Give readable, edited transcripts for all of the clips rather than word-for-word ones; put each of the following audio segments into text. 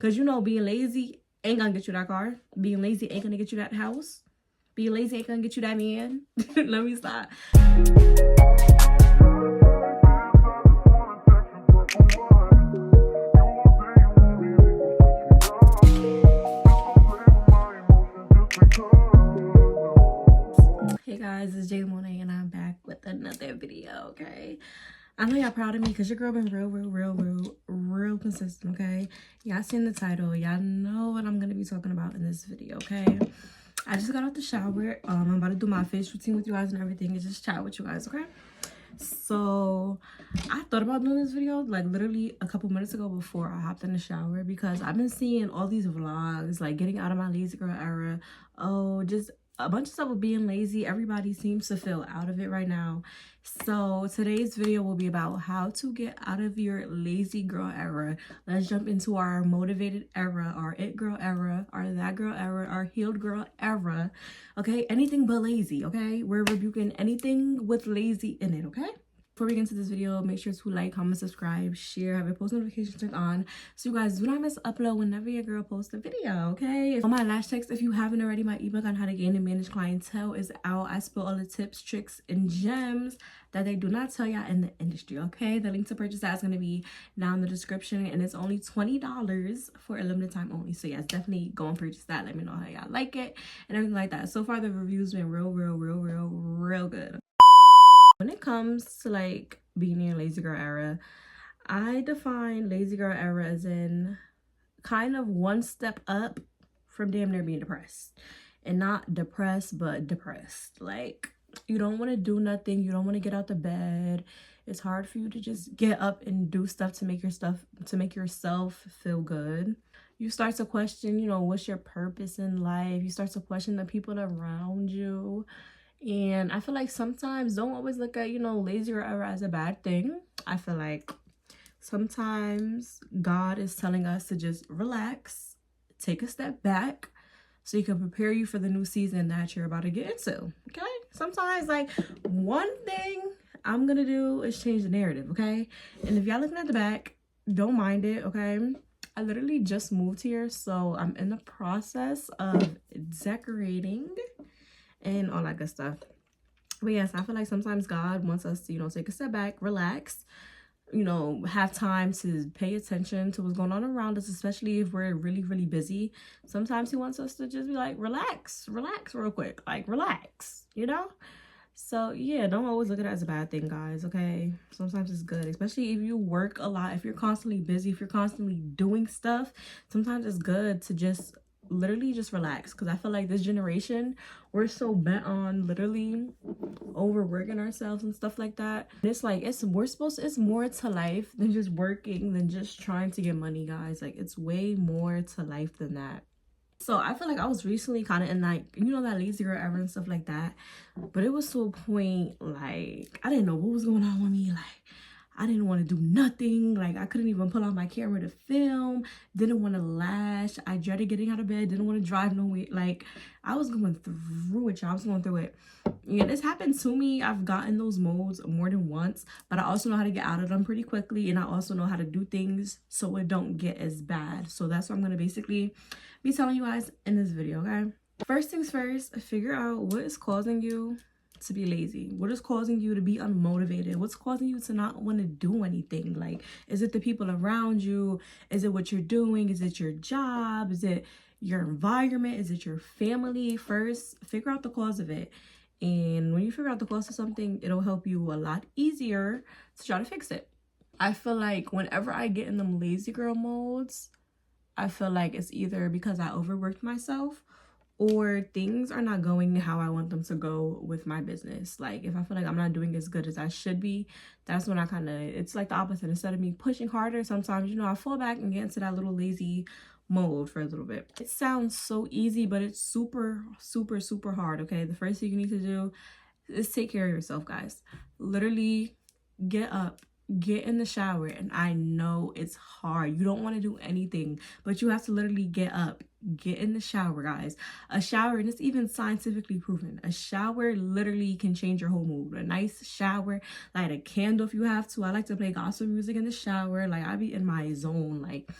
Because, you know, being lazy ain't gonna get you that car. Being lazy ain't gonna get you that house. Being lazy ain't gonna get you that man. Let me stop. Hey guys, it's Jaelah Monae and I'm back with another video, okay? I know y'all proud of me because your girl been real consistent, okay? Y'all seen the title. Y'all know what I'm gonna be talking about in this video, okay? I just got out the shower. I'm about to do my face routine with you guys and everything and just chat with you guys, okay? So I thought about doing this video like literally a couple minutes ago before I hopped in the shower, because I've been seeing all these vlogs like getting out of my lazy girl era. Oh, just a bunch of stuff with being lazy. Everybody seems to feel out of it right now. So today's video will be about how to get out of your lazy girl era. Let's jump into our motivated era, our it girl era, our that girl era, our healed girl era. Okay, anything but lazy. Okay, we're rebuking anything with lazy in it. Okay, before we get into this video, make sure to like, comment, subscribe, share, have your post notifications turned on so you guys do not miss upload whenever your girl posts a video. Okay, on my Lash text, if you haven't already, my ebook on how to gain and manage clientele is out. I spill all the tips, tricks, and gems that they do not tell y'all in the industry. Okay, the link to purchase that is going to be down in the description, and it's only $20 for a limited time only. So yes, definitely go and purchase that. Let me know how y'all like it and everything like that. So far the reviews been real good. When it comes to like being in a lazy girl era, I define lazy girl era as in kind of one step up from damn near being depressed. And not depressed, but depressed. Like, you don't want to do nothing. You don't want to get out the bed. It's hard for you to just get up and do stuff to make yourself feel good. You start to question, you know, what's your purpose in life? You start to question the people around you. And I feel like sometimes don't always look at, you know, lazy girl era as a bad thing. I feel like sometimes God is telling us to just relax, take a step back, so he can prepare you for the new season that you're about to get into. Okay, sometimes like one thing I'm gonna do is change the narrative. Okay, and if y'all looking at the back, don't mind it. Okay, I literally just moved here, so I'm in the process of decorating and all that good stuff. But yes, I feel like sometimes God wants us to, you know, take a step back, relax, you know, have time to pay attention to what's going on around us, especially if we're really busy. Sometimes he wants us to just be like, relax real quick, like relax, you know? So yeah, don't always look at it as a bad thing, guys. Okay, sometimes it's good, especially if you work a lot, if you're constantly busy, if you're constantly doing stuff. Sometimes it's good to just literally just relax, because I feel like this generation, we're so bent on literally overworking ourselves and stuff like that. It's like it's more to life than just working, than just trying to get money, guys. Like, it's way more to life than that. So I feel like I was recently kind of in, like, you know, that lazy girl era and stuff like that, but it was to a point like I didn't know what was going on with me. Like, I didn't want to do nothing. Like, I couldn't even pull out my camera to film. Didn't want to lash. I dreaded getting out of bed. Didn't want to drive nowhere. Like, I was going through it, y'all. I was going through it. Yeah, this happened to me. I've gotten those modes more than once, but I also know how to get out of them pretty quickly, and I also know how to do things so it don't get as bad. So that's what I'm going to basically be telling you guys in this video, okay? First things first, figure out what is causing you to be lazy. What is causing you to be unmotivated? What's causing you to not want to do anything? Like, is it the people around you? Is it what you're doing? Is it your job? Is it your environment? Is it your family? First, figure out the cause of it. And when you figure out the cause of something, it'll help you a lot easier to try to fix it. I feel like whenever I get in them lazy girl modes, I feel like it's either because I overworked myself or things are not going how I want them to go with my business. Like, if I feel like I'm not doing as good as I should be, that's when I kind of, it's like the opposite. Instead of me pushing harder, sometimes, you know, I fall back and get into that little lazy mode for a little bit. It sounds so easy, but it's super hard, okay? The first thing you need to do is take care of yourself, guys. Literally get up, get in the shower. And I know it's hard. You don't want to do anything, but you have to literally get up, get in the shower, guys. A shower, and it's even scientifically proven, a shower literally can change your whole mood. A nice shower, light a candle if you have to. I like to play gospel music in the shower. Like, I be in my zone. Like,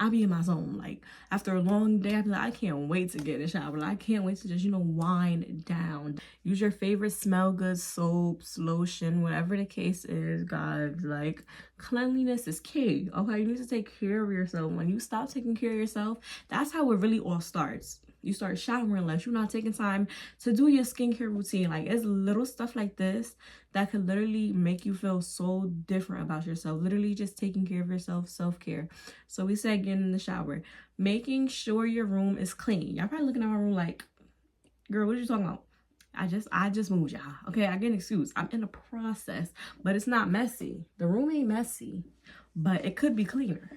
I'll be in my zone. Like after a long day, I'll be like, I can't wait to get in the shower. Like, I can't wait to just, you know, wind down. Use your favorite smell good soaps, lotion, whatever the case is, guys. Like, cleanliness is key. Okay, you need to take care of yourself. When you stop taking care of yourself, that's how it really all starts. You start showering less. You're not taking time to do your skincare routine. Like, it's little stuff like this that could literally make you feel so different about yourself. Literally just taking care of yourself, self-care. So we said getting in the shower. Making sure your room is clean. Y'all probably looking at my room like, girl, what are you talking about? I just moved, y'all. Okay, I get an excuse. I'm in a process, but it's not messy. The room ain't messy, but it could be cleaner.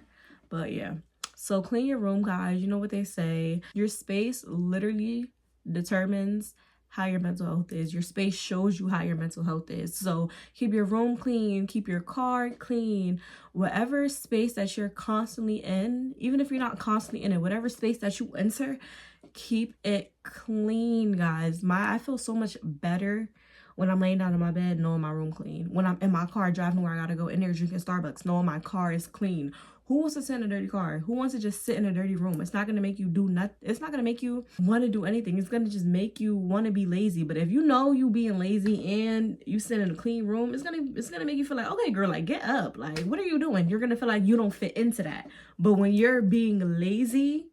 But yeah. So clean your room, guys. You know what they say. Your space literally determines how your mental health is. Your space shows you how your mental health is. So keep your room clean. Keep your car clean. Whatever space that you're constantly in, even if you're not constantly in it, whatever space that you enter, keep it clean, guys. I feel so much better when I'm laying down in my bed knowing my room clean. When I'm in my car driving where I gotta go, in there drinking Starbucks, knowing my car is clean. Who wants to sit in a dirty car? Who wants to just sit in a dirty room? It's not gonna make you do nothing. It's not gonna make you want to do anything. It's gonna just make you want to be lazy. But if you know you being lazy and you sit in a clean room, it's gonna make you feel like, okay, girl, like, get up. Like, what are you doing? You're gonna feel like you don't fit into that. But when you're being lazy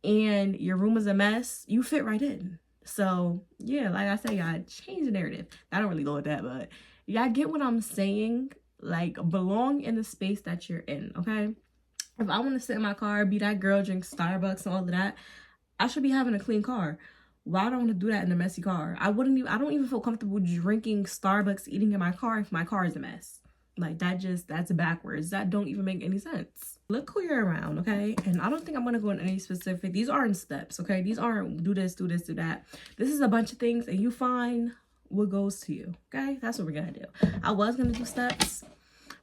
and your room is a mess, you fit right in. So yeah, like I said, y'all, change the narrative. I don't really go with that, but y'all get what I'm saying. Like, belong in the space that you're in, okay? If I want to sit in my car, be that girl, drink Starbucks and all of that, I should be having a clean car. Why do I want to do that in a messy car? I don't even feel comfortable drinking Starbucks, eating in my car if my car is a mess. Like, that's backwards. That don't even make any sense. Look who you're around, okay? And I don't think I'm going to go in any specific. These aren't steps, okay? These aren't do this, do this, do that. This is a bunch of things, and you find what goes to you, okay? That's what we're going to do. I was going to do steps,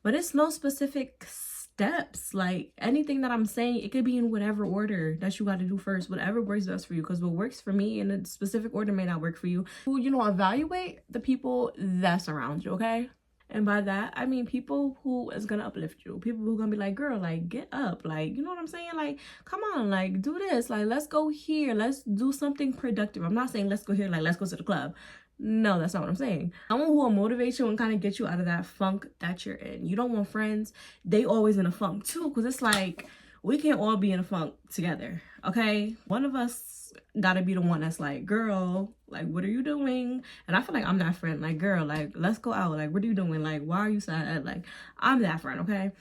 but it's no specific steps. Like, anything that I'm saying, it could be in whatever order that you got to do first, whatever works best for you, because what works for me in a specific order may not work for you. You know, evaluate the people that's around you, okay? And by that, I mean people who is gonna uplift you. People who gonna be like, girl, like, get up. Like, you know what I'm saying? Like, come on, like, do this. Like, let's go here. Let's do something productive. I'm not saying let's go here, like, let's go to the club. No, that's not what I'm saying. Someone who will motivate you and kind of get you out of that funk that you're in. You don't want friends. They always in a funk too, because it's like, we can't all be in a funk together, okay? One of us gotta be the one that's like, girl, like, what are you doing? And I feel like I'm that friend. Like, girl, like, let's go out. Like, what are you doing? Like, why are you sad? Like, I'm that friend, okay?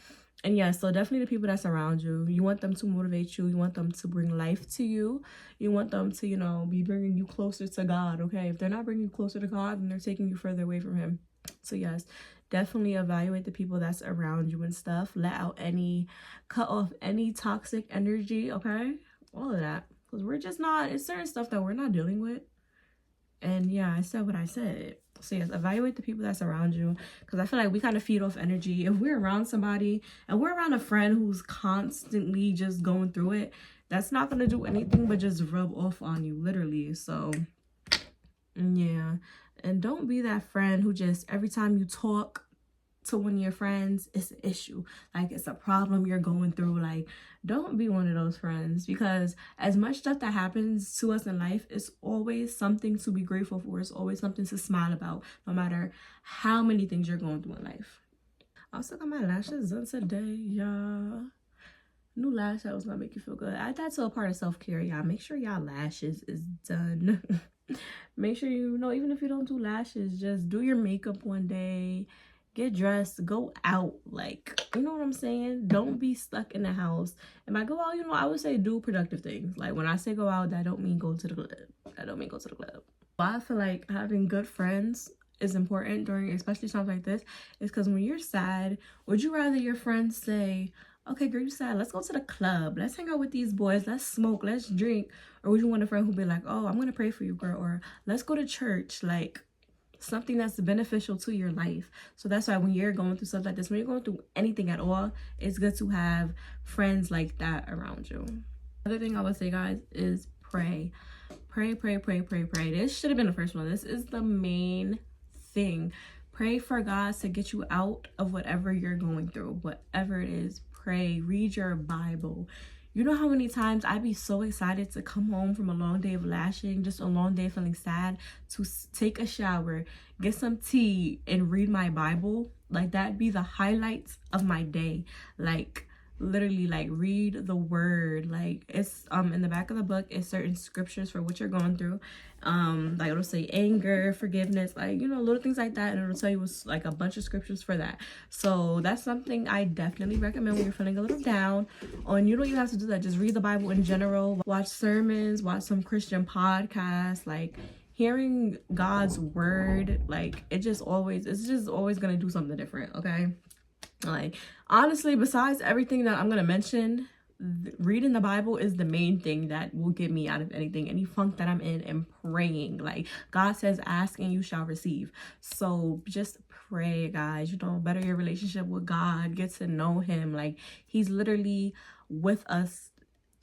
And yeah, so definitely the people that's around you, you want them to motivate you. You want them to bring life to you. You want them to, you know, be bringing you closer to God, okay? If they're not bringing you closer to God, then they're taking you further away from him. So yes, definitely evaluate the people that's around you and stuff. Cut off any toxic energy, okay? All of that. Because we're just not, it's certain stuff that we're not dealing with. And yeah, I said what I said. So yes, evaluate the people that's around you, because I feel like we kind of feed off energy. If we're around somebody and we're around a friend who's constantly just going through it, that's not going to do anything but just rub off on you, literally. So yeah, and don't be that friend who just, every time you talk to one of your friends, it's an issue, like it's a problem you're going through. Like, don't be one of those friends, because as much stuff that happens to us in life, it's always something to be grateful for. It's always something to smile about, no matter how many things you're going through in life. I also got my lashes done today, y'all. New lash that was gonna make you feel good. Add that to a part of self-care, y'all. Make sure y'all lashes is done. Make sure, you know, even if you don't do lashes, just do your makeup one day. Get dressed, go out, like, you know what I'm saying? Don't be stuck in the house. And by go out, you know, I would say do productive things. Like, when I say go out, that don't mean go to the club. That don't mean go to the club. Why I feel like having good friends is important during, especially times like this, is because when you're sad, would you rather your friends say, okay, girl, you sad, let's go to the club, let's hang out with these boys, let's smoke, let's drink? Or would you want a friend who'd be like, oh, I'm gonna pray for you, girl, or let's go to church? Like, something that's beneficial to your life. So that's why when you're going through stuff like this, when you're going through anything at all, it's good to have friends like that around you. Other thing I would say, guys, is pray. Pray. This should have been the first one. This is the main thing. Pray for God to get you out of whatever you're going through, whatever it is. Pray, read your Bible, You know how many times I'd be so excited to come home from a long day of lashing, just a long day feeling sad, to take a shower, get some tea, and read my Bible? Like, that'd be the highlights of my day. Like, literally, like, read the word. Like, it's in the back of the book is certain scriptures for what you're going through. Like, it'll say anger, forgiveness, like, you know, little things like that, and it'll tell you what's like a bunch of scriptures for that. So that's something I definitely recommend when you're feeling a little down. And you don't even have to do that, just read the Bible in general, watch sermons, watch some Christian podcasts. Like, hearing God's word, like, it's just always gonna do something different. Okay, like, honestly, besides everything that I'm gonna mention, reading the Bible is the main thing that will get me out of any funk that I'm in, and praying. Like, God says, ask and you shall receive. So just pray, guys. You know, better your relationship with God, get to know him. Like, he's literally with us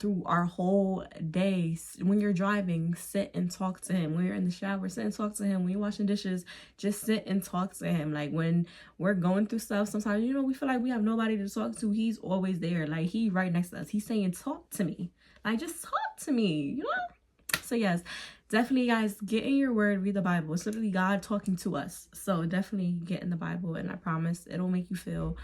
through our whole day. When you're driving, sit and talk to him. When you're in the shower, sit and talk to him. When you're washing dishes, just sit and talk to him. Like, when we're going through stuff, sometimes, you know, we feel like we have nobody to talk to. He's always there. Like, he right next to us. He's saying, talk to me. Like, just talk to me, you know? So yes, definitely, guys, get in your word, read the Bible. It's literally God talking to us. So definitely get in the Bible, and I promise it'll make you feel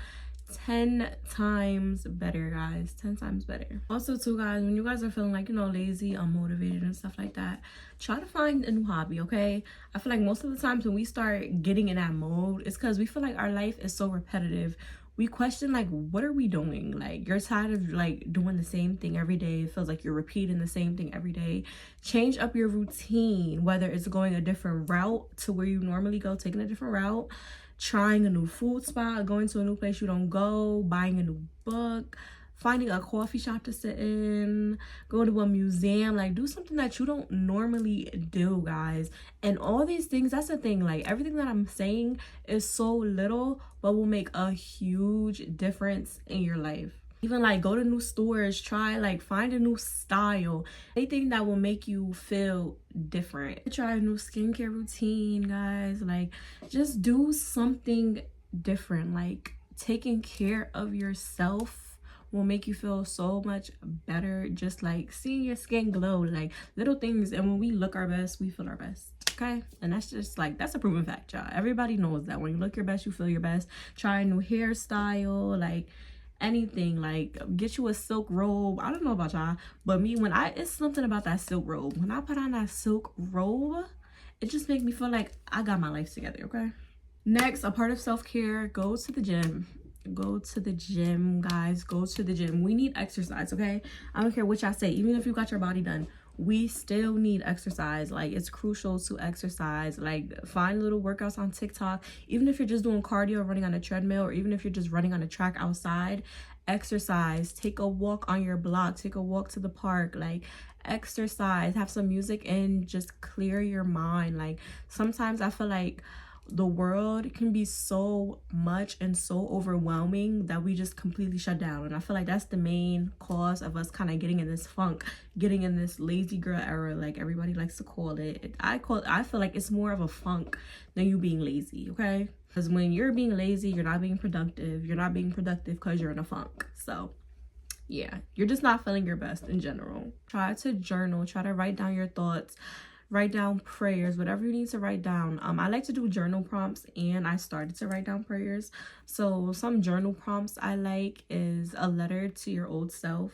10 times better, guys. 10 times better. Also too, guys, when you guys are feeling like, you know, lazy, unmotivated and stuff like that, try to find a new hobby. Okay, I feel like most of the times when we start getting in that mode, it's because we feel like our life is so repetitive. We question, like, what are we doing? Like, you're tired of like doing the same thing every day. It feels like you're repeating the same thing every day. Change up your routine, whether it's going a different route to where you normally go, taking a different route, trying a new food spot, going to a new place you don't go, buying a new book, finding a coffee shop to sit in, go to a museum. Like, do something that you don't normally do, guys. And all these things, that's the thing, like, everything that I'm saying is so little, but will make a huge difference in your life. Even like, go to new stores, try, like, find a new style, anything that will make you feel different. Try a new skincare routine, guys. Like, just do something different. Like, taking care of yourself will make you feel so much better. Just like seeing your skin glow, like, little things. And when we look our best, we feel our best. Okay, and that's just like, that's a proven fact, y'all. Everybody knows that when you look your best, you feel your best. Try a new hairstyle, like, anything. Like, get you a silk robe. I don't know about y'all, but me, when it's something about that silk robe. When I put on that silk robe, it just makes me feel like I got my life together. Okay, next, a part of self-care, go to the gym. Go to the gym, guys. Go to the gym. We need exercise. Okay, I don't care what y'all say. Even if you got your body done, we still need exercise. Like, it's crucial to exercise. Like, find little workouts on TikTok. Even if you're just doing cardio, running on a treadmill, or even if you're just running on a track outside, exercise. Take a walk on your block, take a walk to the park. Like, exercise, have some music, and just clear your mind. Like, sometimes I feel like the world can be so much and so overwhelming that we just completely shut down. And I feel like that's the main cause of us kind of getting in this funk, getting in this lazy girl era, like everybody likes to call it. I feel like it's more of a funk than you being lazy. Okay, because when you're being lazy, you're not being productive. You're not being productive because you're in a funk. So yeah, you're just not feeling your best in general. Try to journal, try to write down your thoughts, write down prayers, whatever you need to write down. I like to do journal prompts, and I started to write down prayers. So some journal prompts I like is a letter to your old self,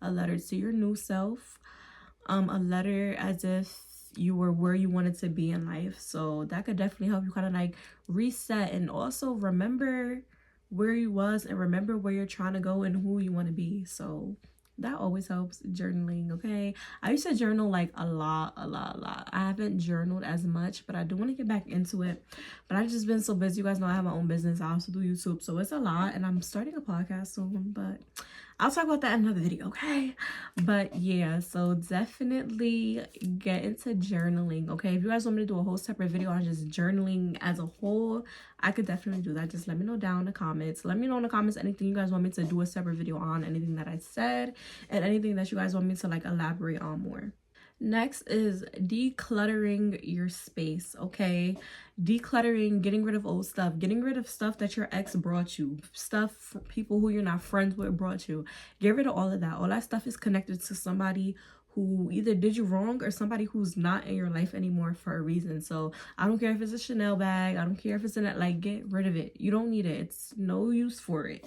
a letter to your new self, a letter as if you were where you wanted to be in life. So that could definitely help you kind of like reset, and also remember where you was, and remember where you're trying to go and who you want to be. So that always helps, journaling. Okay, I used to journal like a lot. I haven't journaled as much, but I do want to get back into it. But I've just been so busy. You guys know I have my own business. I also do YouTube, so it's a lot, and I'm starting a podcast soon, but I'll talk about that in another video. Okay, but yeah, so definitely get into journaling. Okay, if you guys want me to do a whole separate video on just journaling as a whole, I could definitely do that. Just let me know down in the comments. Let me know in the comments anything you guys want me to do a separate video on, anything that I said, and anything that you guys want me to like elaborate on more. Next is decluttering your space, okay? Decluttering, getting rid of old stuff, getting rid of stuff that your ex brought you, stuff people who you're not friends with brought you. Get rid of all of that. All that stuff is connected to somebody who either did you wrong or somebody who's not in your life anymore for a reason. So I don't care if it's a Chanel bag. I don't care if it's in it. Like, get rid of it. You don't need it. It's no use for it.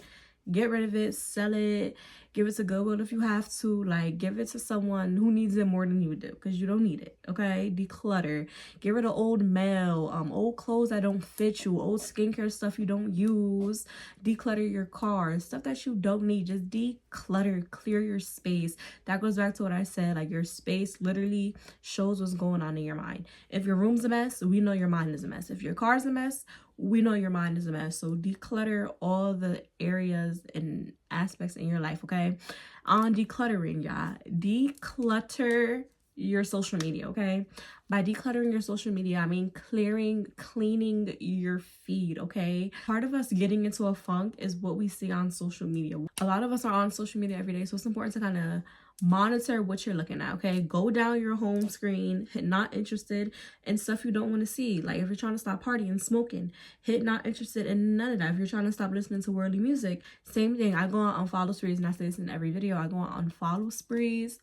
Get rid of it, sell it, give it to Goodwill if you have to. Like, give it to someone who needs it more than you do, because you don't need it, okay? Declutter. Get rid of old mail, old clothes that don't fit you, old skincare stuff you don't use. Declutter your car, stuff that you don't need. Just declutter, clear your space. That goes back to what I said. Like, your space literally shows what's going on in your mind. If your room's a mess, we know your mind is a mess. If your car's a mess, we know your mind is a mess. So declutter all the areas and aspects in your life, okay? On decluttering, y'all. Declutter your social media, okay? By decluttering your social media, I mean cleaning your feed, okay? Part of us getting into a funk is what we see on social media. A lot of us are on social media every day, so it's important to kind of monitor what you're looking at, okay? Go down your home screen, hit not interested in stuff you don't want to see. Like, if you're trying to stop partying, smoking, hit not interested in none of that. If you're trying to stop listening to worldly music, same thing. I go on unfollow sprees, and I say this in every video. I go on unfollow sprees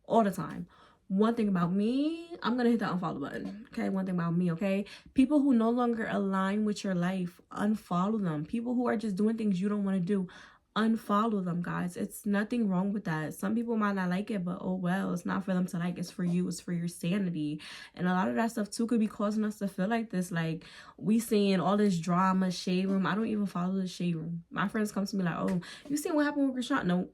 all the time. One thing about me, I'm gonna hit the unfollow button, okay? One thing about me, okay? People who no longer align with your life, unfollow them. People who are just doing things you don't want to do, unfollow them, guys. It's nothing wrong with that. Some people might not like it, but oh well, it's not for them to like. It's for you. It's for your sanity. And a lot of that stuff too could be causing us to feel like this. Like, we seeing all this drama, shade room. I don't even follow the shade room. My friends come to me like, oh, you seen what happened with Krishan? No,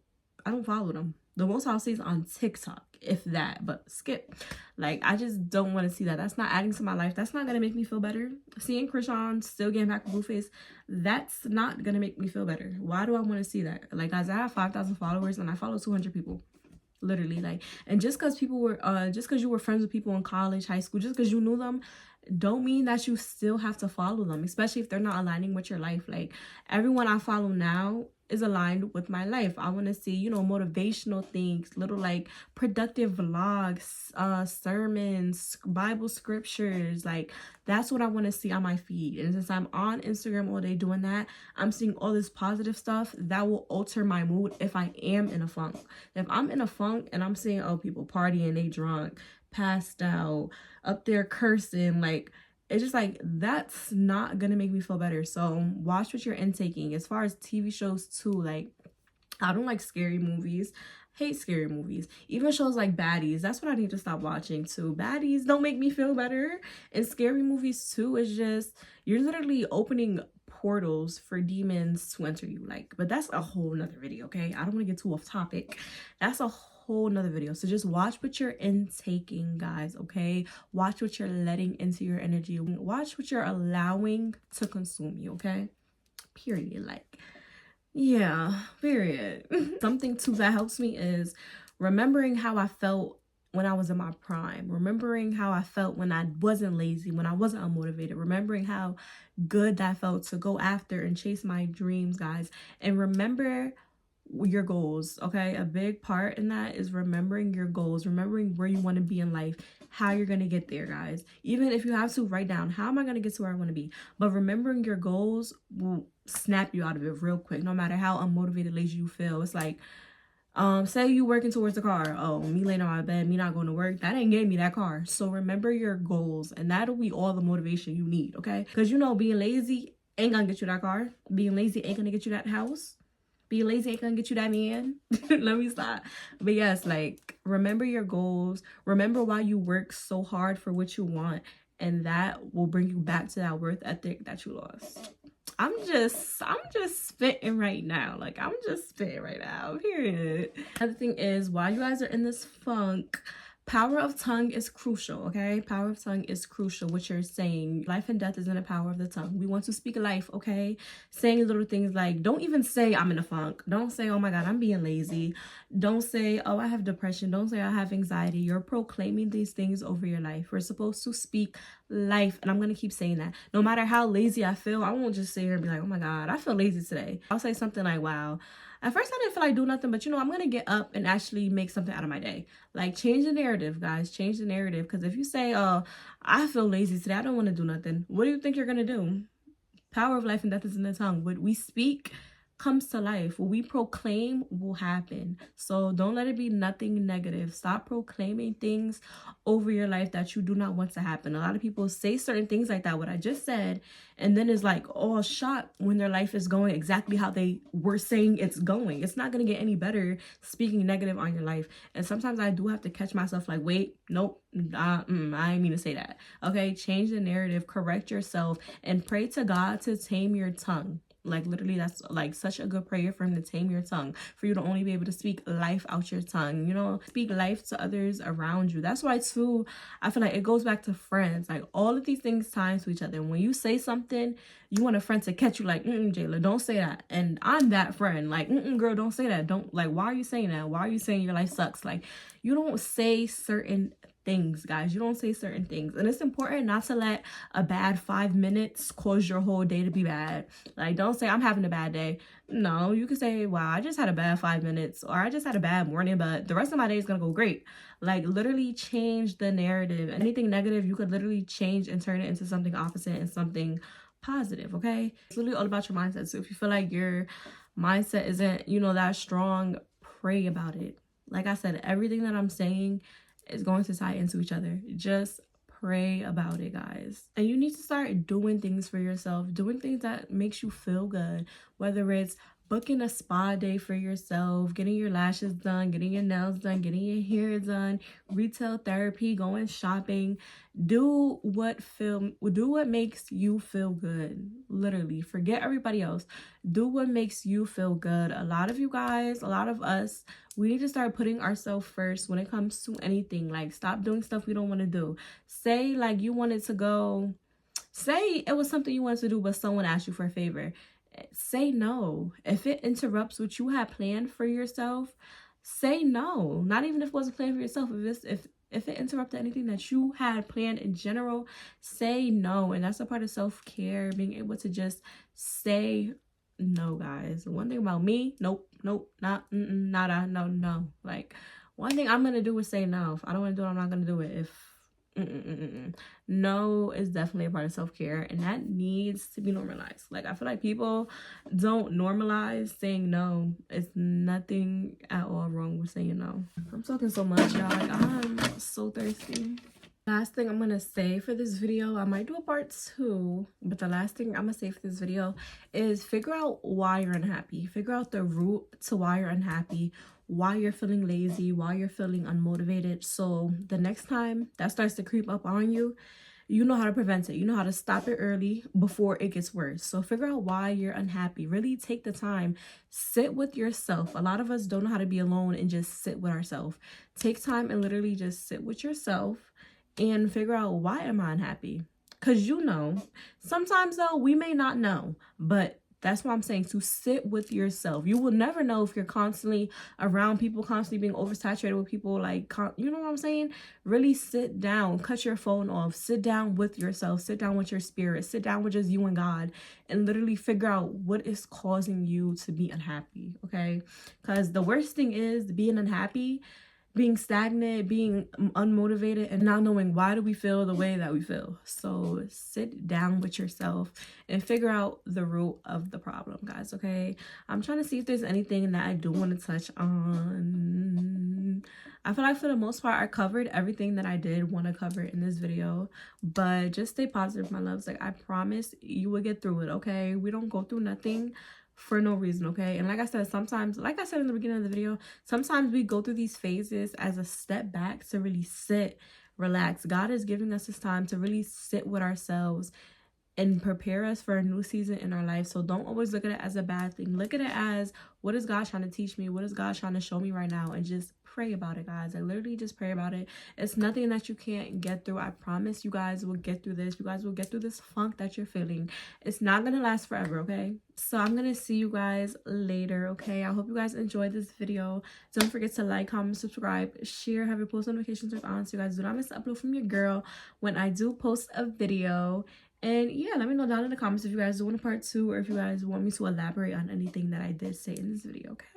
I don't follow them. The most I'll see is on TikTok, if that, but skip. Like, I just don't want to see that. That's not adding to my life. That's not going to make me feel better. Seeing Krishan still getting back with Blueface, that's not going to make me feel better. Why do I want to see that? Like, guys, I have 5,000 followers and I follow 200 people. Literally, like, and just because people were, just because you were friends with people in college, high school, just because you knew them, don't mean that you still have to follow them, especially if they're not aligning with your life. Like, everyone I follow now is aligned with my life. I want to see, you know, motivational things, little like productive vlogs, sermons, Bible scriptures. Like, that's what I want to see on my feed. And since I'm on Instagram all day doing that, I'm seeing all this positive stuff that will alter my mood if I am in a funk. If I'm in a funk and I'm seeing, oh, people partying, they drunk, passed out, up there cursing, like, it's just like, that's not gonna make me feel better. So watch what you're intaking. As far as TV shows too, like, I don't like scary movies. Hate scary movies. Even shows like Baddies, that's what I need to stop watching too. Baddies don't make me feel better. And scary movies too, is just, you're literally opening portals for demons to enter you. Like, but that's a whole nother video, okay? I don't want to get too off topic. That's a whole nother video. So just watch what you're intaking, guys, okay? Watch what you're letting into your energy. Watch what you're allowing to consume you, okay? Period. Like, yeah, period. Something too that helps me is remembering how I felt when I was in my prime, remembering how I felt when I wasn't lazy, when I wasn't unmotivated, remembering how good that felt to go after and chase my dreams, guys. And remember your goals, okay? A big part in that is remembering your goals, remembering where you want to be in life, how you're going to get there, guys. Even if you have to write down, how am I going to get to where I want to be? But remembering your goals will snap you out of it real quick, no matter how unmotivated, lazy you feel. It's like, say you working towards the car. Oh, me laying on my bed, me not going to work, that ain't getting me that car. So remember your goals, and that'll be all the motivation you need, okay? Because, you know, being lazy ain't gonna get you that car. Being lazy ain't gonna get you that house. Being lazy ain't gonna get you that man. Let me stop. But yes, like, remember your goals. Remember why you work so hard for what you want, and that will bring you back to that worth ethic that you lost. I'm just spitting right now. Like, I'm just spitting right now, period. Another thing is, while you guys are in this funk, power of tongue is crucial, okay? Power of tongue is crucial. What you're saying, life and death is in the power of the tongue. We want to speak life, okay? Saying little things like, don't even say I'm in a funk. Don't say, oh my God, I'm being lazy. Don't say, oh, I have depression. Don't say I have anxiety. You're proclaiming these things over your life. We're supposed to speak life, and I'm gonna keep saying that. No matter how lazy I feel, I won't just sit here and be like, oh my God, I feel lazy today. I'll say something like, wow, At first I didn't feel like doing nothing, but you know, I'm gonna get up and actually make something out of my day. Like, change the narrative, guys. Change the narrative. Because if you say, oh, I feel lazy today, I don't want to do nothing, what do you think you're gonna do? Power of life and death is in the tongue. What we speak comes to life. What we proclaim will happen. So don't let it be nothing negative. Stop proclaiming things over your life that you do not want to happen. A lot of people say certain things like that, what I just said, and then it's like all shocked when their life is going exactly how they were saying it's going. It's not going to get any better speaking negative on your life. And sometimes I do have to catch myself like, wait, nope, I didn't mean to say that. Okay, change the narrative, correct yourself, and pray to God to tame your tongue. Like, literally, that's like such a good prayer for him to tame your tongue, for you to only be able to speak life out your tongue, you know, speak life to others around you. That's why too, I feel like it goes back to friends. Like, all of these things tie to each other. When you say something, you want a friend to catch you like, Jaelah, don't say that. And I'm that friend. Like, girl, don't say that. Don't, like, why are you saying that? Why are you saying your life sucks? Like, you don't say certain things, guys. You don't say certain things. And it's important not to let a bad 5 minutes cause your whole day to be bad. Like, don't say I'm having a bad day. No, you can say, wow, I just had a bad 5 minutes, or I just had a bad morning, but the rest of my day is gonna go great. Like, literally change the narrative. Anything negative, you could literally change and turn it into something opposite and something positive. Okay, it's literally all about your mindset. So if you feel like your mindset isn't, you know, that strong, pray about it. Like I said, everything that I'm saying is going to tie into each other. Just pray about it, guys. And you need to start doing things for yourself, doing things that makes you feel good, whether it's booking a spa day for yourself, getting your lashes done, getting your nails done, getting your hair done, retail therapy, going shopping. Do what makes you feel good. Literally, forget everybody else. Do what makes you feel good. A lot of you guys, a lot of us, we need to start putting ourselves first when it comes to anything. Like, stop doing stuff we don't want to do. Say, like, you wanted to go, say it was something you wanted to do, but someone asked you for a favor. Say no. If it interrupts what you had planned for yourself, say no. Not even if it wasn't planned for yourself. If it interrupted anything that you had planned in general, say no. And that's a part of self-care, being able to just say no, guys. One thing about me, nope, nada, no. Like, one thing I'm gonna do is say no. If I don't want to do it, I'm not gonna do it. If no is definitely a part of self-care, and that needs to be normalized. Like, I feel like people don't normalize saying no. It's nothing at all wrong with saying no. I'm talking so much, y'all. Like, I'm so thirsty. Last thing I'm gonna say for this video, I might do a part 2, but the last thing I'm gonna say for this video is figure out why you're unhappy. Figure out the root to why you're unhappy, why you're feeling lazy, why you're feeling unmotivated. So the next time that starts to creep up on you, you know how to prevent it. You know how to stop it early before it gets worse. So figure out why you're unhappy. Really take the time. Sit with yourself. A lot of us don't know how to be alone and just sit with ourselves. Take time and literally just sit with yourself and figure out, why am I unhappy? Because you know, sometimes though, we may not know, but that's why I'm saying to sit with yourself. You will never know if you're constantly around people, constantly being oversaturated with people. Like, you know what I'm saying? Really sit down, cut your phone off, sit down with yourself, sit down with your spirit, sit down with just you and God, and literally figure out what is causing you to be unhappy, okay? Because the worst thing is being unhappy, being stagnant, being unmotivated, and not knowing why do we feel the way that we feel. So sit down with yourself and figure out the root of the problem, guys, okay? I'm trying to see if there's anything that I do want to touch on. I feel like for the most part, I covered everything that I did want to cover in this video. But just stay positive, my loves. Like, I promise you will get through it, okay? We don't go through nothing for no reason, okay? And like I said, sometimes, like I said in the beginning of the video, sometimes we go through these phases as a step back to really sit, relax. God is giving us this time to really sit with ourselves and prepare us for a new season in our life. So don't always look at it as a bad thing. Look at it as, what is God trying to teach me? What is God trying to show me right now? And just pray about it, guys. Like, literally just pray about it. It's nothing that you can't get through. I promise you guys will get through this. You guys will get through this funk that you're feeling. It's not gonna last forever, okay? So I'm gonna see you guys later, okay? I hope you guys enjoyed this video. Don't forget to like, comment, subscribe, share, have your post notifications turned on so you guys do not miss an upload from your girl when I do post a video. And yeah, let me know down in the comments if you guys want a part 2 or if you guys want me to elaborate on anything that I did say in this video, okay?